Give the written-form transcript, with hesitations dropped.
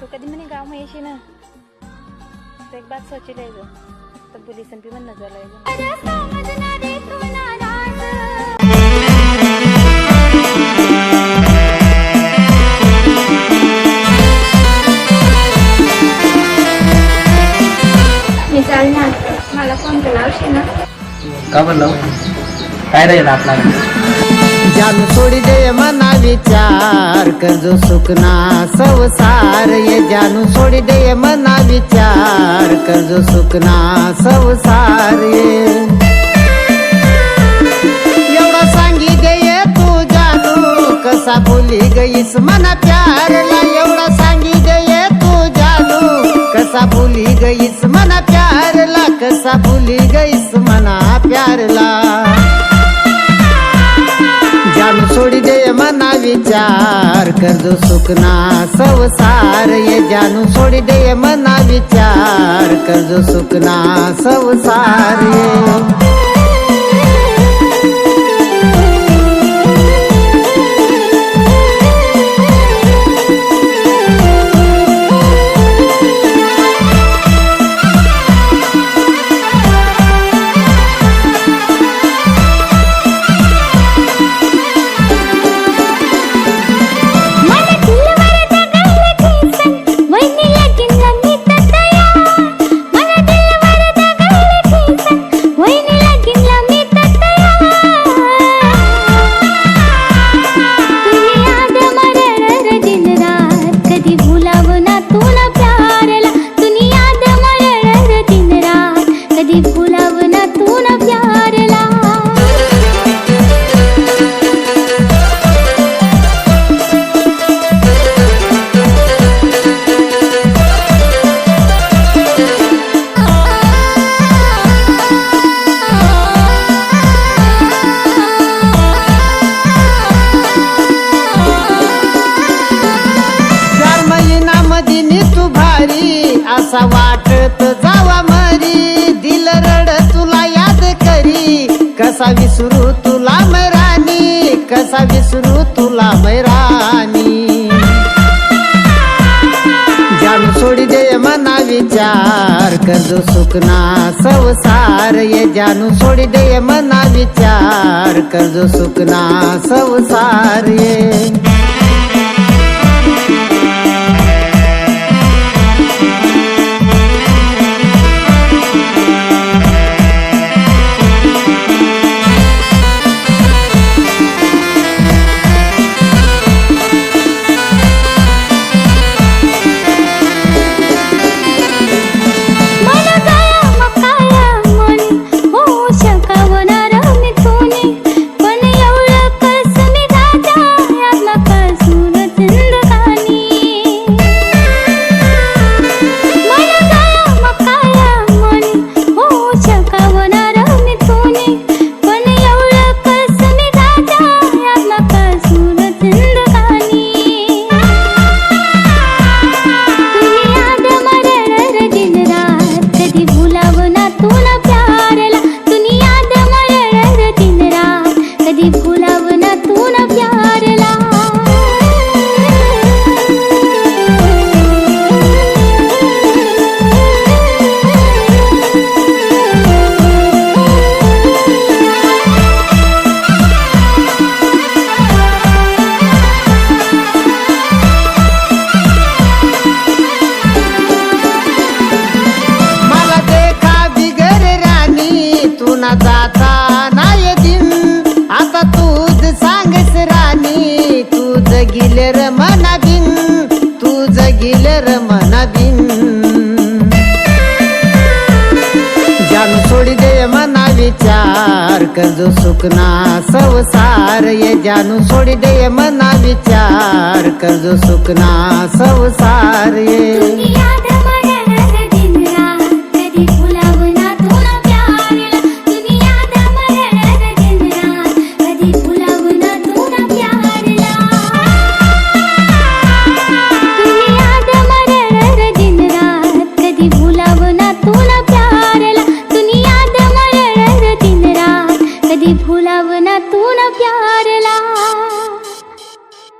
तू कधी म्हणे गाँव में येशी ना तो एक बात सोची ले तो बुली संपी मन नजर मी चालणार मला फोन केला ना का बोललो काय राहील आपल्याला जान सोडी दे मना विचार करजो सुखना संसार ये जानू सोडी दे मना विचार करजो सुखना संसार ये एवढा सांगी दे तू जानू कसा बोली गईस मना प्यारला एवढा सांगी दे तू जानू कसा बोली गईस मना प्यारला कसा बोली गईस मना प्यारला जान सोडी दे मना विचार करजो सुखना संसार ये जानू सोडी दे मना विचार करजो सुखना संसार ये असा वाटत जावा मरी दिल रड तुला याद करी कसा विसरू तुला मैरानी कसा विसरू तुला मैरानी जान सोडी दे मना विचार करजो सुखना संसार ये जानू सोडी दे मना विचार करजो सुखना संसार ये जाता नाही दिन आता तूच सांगस राणी तू जगिल र मना बिन तू जगिल र मना बिन जान सोडी दे मना विचार करजो सुखना संसार ये जानू सोडी दे मना विचार करजो सुखना संसार ये